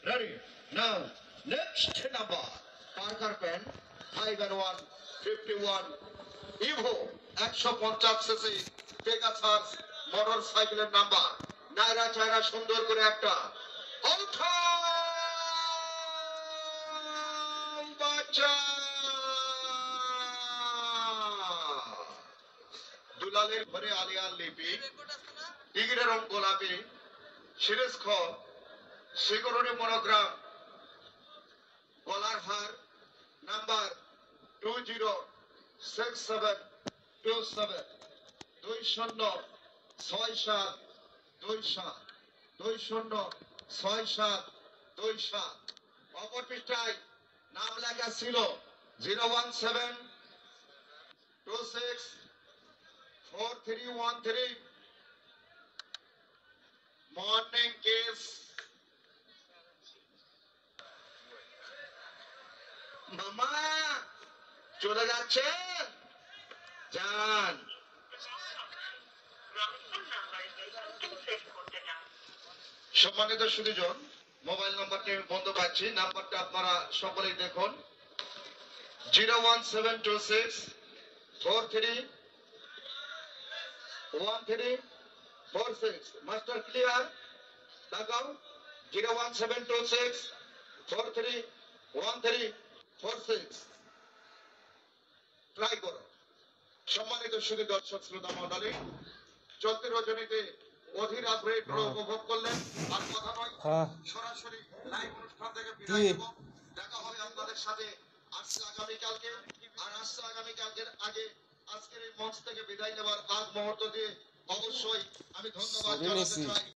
Ready? Now, next number. Parker pen, 5 and 1, 51. Evo, 150 cc, Pegasus, মোটরসাইকেলের number. নাইরা চায়রা সুন্দর করে একটা বাচ্চা দুলালের ঘরে আলিয়ার লিপি টিকিটের রং গোলাপি সিরিজ খ সিকিউরিটি মনোগ্রাম গলার হার নাম্বার 206727 206727 অপর পৃষ্ঠায় নাম লেখা ছিল 017264313 মর্নিং কেস মামা চলে যাচ্ছে যান সম্মানিত সুধীজন মোবাইল নাম্বারটি বন্ধ পাচ্ছি নাম্বারটা আপনারা সকলেই দেখুন 01726431346 মাস্টার ক্লিয়ার দেখাও 01726431346 ট্রাই করো সম্মানিত সুধী দর্শক শ্রোতা মণ্ডলী চলতি রজনীতে অধীর আগ্রহে উপভোগ করলেন আর কথা নয় সরাসরি লাইভ অনুষ্ঠান থেকে বিদায় নেব দেখা হবে আপনাদের সাথে আগামীকালকে আর আগামীকালকের আগে আজকের এই মঞ্চ থেকে বিদায় নেবার আগ মুহূর্ত দিয়ে অবশ্যই আমি ধন্যবাদ জানাতে চাই